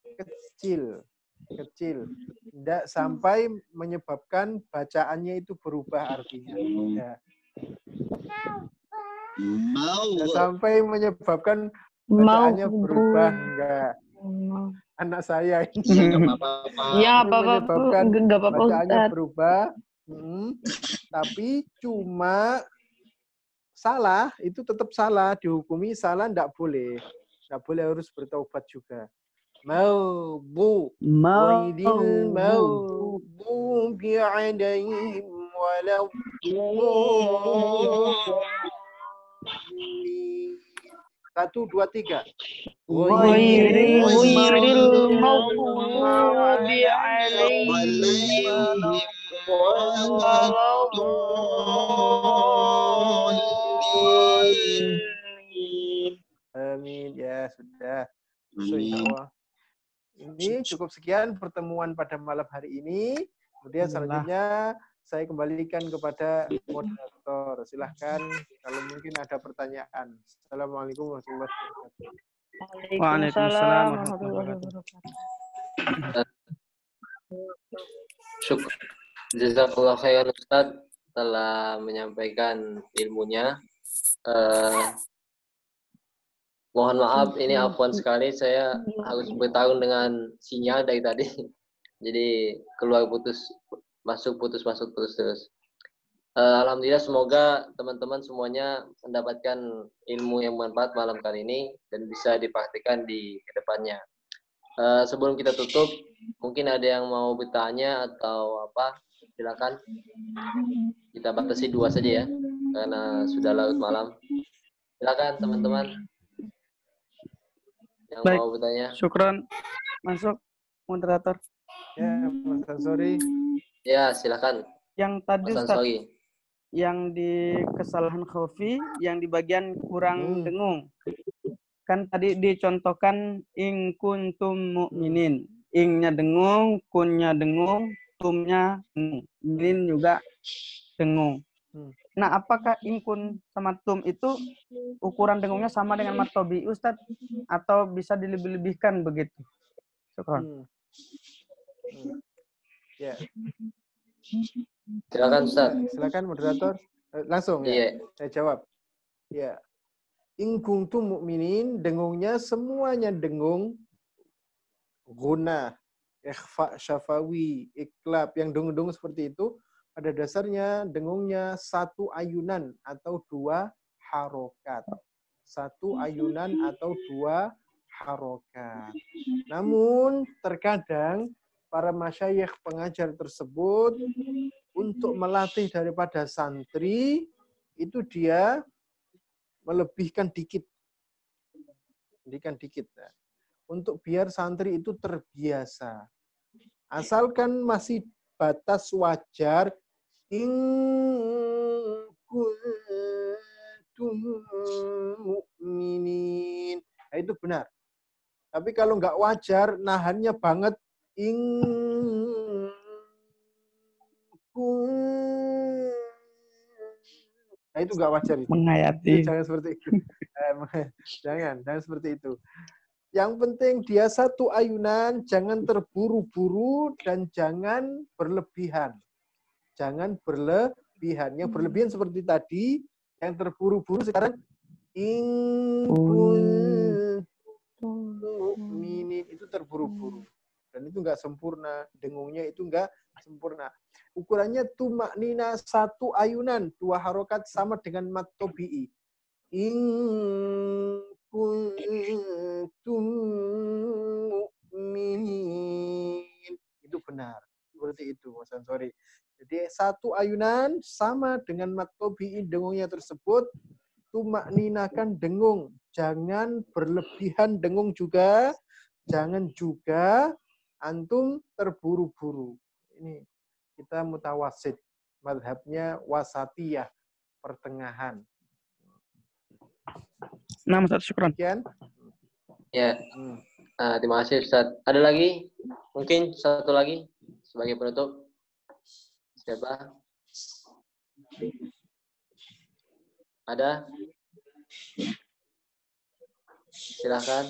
kecil, tidak sampai menyebabkan bacaannya itu berubah artinya. Ya. Tidak sampai menyebabkan bacaannya berubah, enggak. Anak saya ini. Ya, apa-apa. Menyebabkan Enggak apa-apa, bacaannya Ustaz. berubah. Tapi cuma salah, itu tetap salah. Dihukumi salah, enggak boleh. Enggak boleh, harus bertaubat juga. Ghairil maghdubi alaihim waladdallin. 1, 2, 3. Ghairil maghdubi alaihim waladdallin. Amin. Ya, sudah. Insya ini cukup sekian pertemuan pada malam hari ini. Kemudian selanjutnya saya kembalikan kepada moderator. Silahkan kalau mungkin ada pertanyaan. Assalamualaikum warahmatullahi wabarakatuh. Waalaikumsalam warahmatullahi wabarakatuh. Syukur. Jazakallah khairan Ustaz telah menyampaikan ilmunya. Mohon maaf, ini afwan sekali, saya harus bertarung dengan sinyal dari tadi. Jadi keluar putus, masuk terus. Alhamdulillah, semoga teman-teman semuanya mendapatkan ilmu yang bermanfaat malam kali ini dan bisa dipraktikkan di kedepannya. Sebelum kita tutup, mungkin ada yang mau bertanya atau apa, silakan. Kita batasi 2 saja ya, karena sudah larut malam. Silakan teman-teman yang Baik. mau bertanya. Syukron. Masuk moderator. Ya, Mas Ansori. Ya, silakan. Yang tadi Mas Ustaz, Ansori. yang di kesalahan khofi, yang di bagian kurang dengung. Kan tadi dicontohkan in kuntum mu'minin. Ingnya dengung, kunnya dengung, tumnya dengung. Minin juga dengung. Nah, apakah inkun sama tum itu ukuran dengungnya sama dengan matobi Ustaz? Atau bisa dilebih-lebihkan begitu? Syukron. Ya. Silakan Ustaz. Silakan moderator. Langsung ya. Iya. Saya jawab. Ya. In kuntum mu'minin, dengungnya semuanya dengung. Guna, ikhfa, syafawi, iklab, yang dengung-dengung seperti itu. Pada dasarnya dengungnya 1 ayunan atau 2 harokat. 1 ayunan atau 2 harokat. Namun terkadang para masyayikh pengajar tersebut untuk melatih daripada santri itu dia melebihkan dikit. Melebihkan dikit. Nah, untuk biar santri itu terbiasa. Asalkan masih batas wajar, in kuntum mu'minin. Nah, itu benar. Tapi kalau nggak wajar, nahannya banget, in nah, itu nggak wajar. Menghayati. Jangan seperti itu. Jangan seperti itu. Yang penting dia satu ayunan, jangan terburu-buru dan jangan berlebihan. Jangan berlebihan. Yang berlebihan seperti tadi, yang terburu-buru sekarang mu'minin itu terburu-buru. Dan itu nggak sempurna. Dengungnya itu nggak sempurna. Ukurannya tumaknina satu ayunan, 2 harokat sama dengan mat tobi'i. In kuntum mu'minin. Itu benar. Seperti itu, Mas Ansori. Jadi satu ayunan sama dengan mat tobi'i dengungnya tersebut. Tumakninakan dengung. Jangan berlebihan dengung juga. Jangan juga antum terburu-buru. Ini kita mutawasid. Madhabnya wasatiyah. Pertengahan. Nah, Ustaz, syukran. Sekian. Ya, terima kasih Ustaz. Ada lagi? Mungkin satu lagi sebagai penutup. Siapa? Ada? Silakan.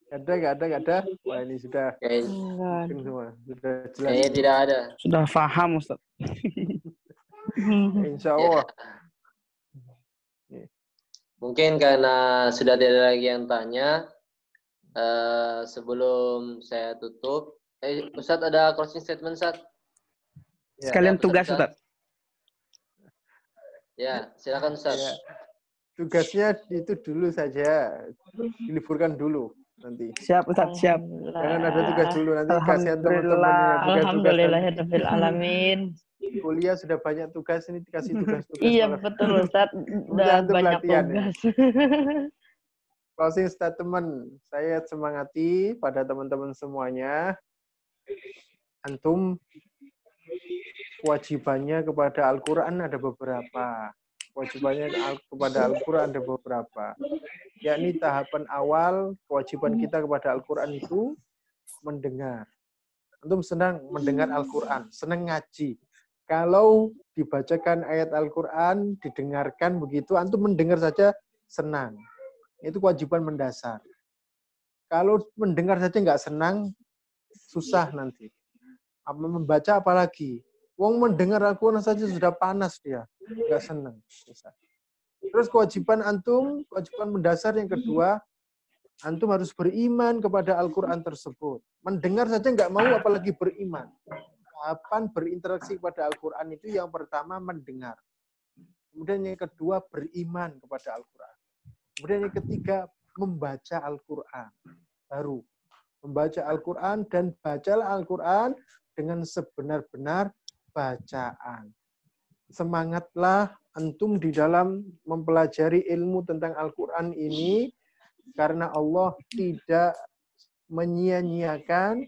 Nggak ada. Wah, ini sudah semua. Sudah jelas. Kayaknya tidak ada. Sudah paham, Ustaz. Insya Allah. Mungkin karena sudah tidak ada lagi yang tanya, sebelum saya tutup, Ustadz ada closing statement, Ustadz? Ya. Sekalian tugas, Ustaz. Ya, silakan Ustadz. Ya. Tugasnya itu dulu saja. Diliburkan dulu nanti. Siap, Ustaz, siap. Jangan ada tugas dulu, nanti kasihan teman-teman Alhamdulillah. yang tugas-tugas. Alhamdulillahirabbil alamin. Kuliah sudah banyak tugas, ini dikasih tugas-tugas. Iya, malah. betul Ustaz. Udah Antum banyak latihan, ya. tugas. Closing statement, saya semangati pada teman-teman semuanya. Antum kewajibannya kepada Al-Quran ada beberapa. Kewajibannya kepada Al-Quran ada beberapa. Yakni tahapan awal kewajiban kita kepada Al-Quran itu mendengar. Antum senang mendengar Al-Quran, senang ngaji. Kalau dibacakan ayat Al-Quran, didengarkan begitu, antum mendengar saja senang. Itu kewajiban mendasar. Kalau mendengar saja nggak senang, susah nanti. Membaca apalagi. Wong mendengar Al-Quran saja sudah panas dia. Nggak senang. Susah. Terus kewajiban antum, kewajiban mendasar yang kedua, antum harus beriman kepada Al-Quran tersebut. Mendengar saja nggak mau, apalagi beriman. Kapan berinteraksi kepada Al-Quran itu yang pertama mendengar. Kemudian yang kedua beriman kepada Al-Quran. Kemudian yang ketiga membaca Al-Quran. Baru membaca Al-Quran dan bacalah Al-Quran dengan sebenar-benar bacaan. Semangatlah antum di dalam mempelajari ilmu tentang Al-Quran ini karena Allah tidak menyia-nyiakan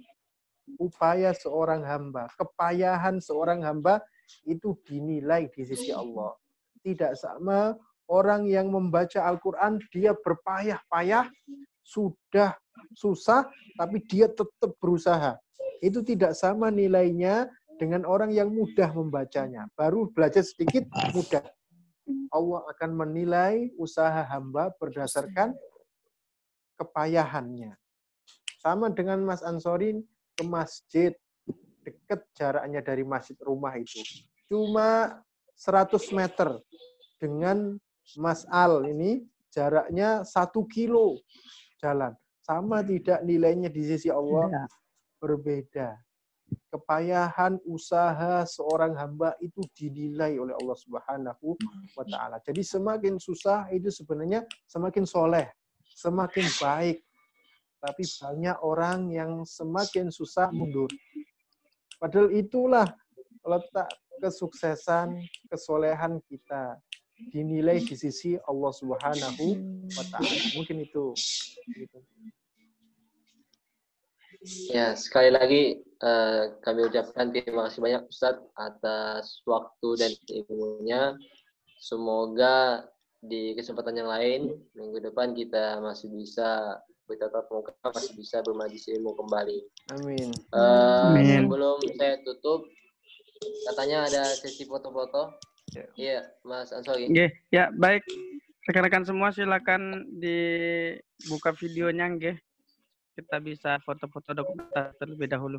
upaya seorang hamba. Kepayahan seorang hamba itu dinilai di sisi Allah. Tidak sama orang yang membaca Al-Quran, dia berpayah-payah, sudah susah, tapi dia tetap berusaha. Itu tidak sama nilainya dengan orang yang mudah membacanya. Baru belajar sedikit, mudah. Allah akan menilai usaha hamba berdasarkan kepayahannya. Sama dengan Mas Ansori ke masjid, dekat jaraknya dari masjid rumah itu. Cuma 100 meter. Dengan Mas Al ini jaraknya 1 kilo jalan. Sama tidak nilainya di sisi Allah? Berbeda. Kepayahan usaha seorang hamba itu dinilai oleh Allah Subhanahu wa Ta'ala. Jadi semakin susah itu sebenarnya semakin soleh. semakin baik. Tapi banyak orang yang semakin susah mundur. Padahal itulah letak kesuksesan, kesolehan kita. Dinilai di sisi Allah Subhanahu wa Ta'ala. Mungkin itu. Gitu. Ya, sekali lagi kami ucapkan terima kasih banyak Ustadz atas waktu dan ilmunya. Semoga di kesempatan yang lain, minggu depan kita masih bisa bertatap muka, masih bisa bermajlis ilmu kembali. Amin. Sebelum saya tutup, katanya ada sesi foto-foto. Iya, Mas Ansori. Ya, baik. Rekan-rekan semua silakan dibuka videonya, nggih. Kita bisa foto-foto dokumentasi terlebih dahulu.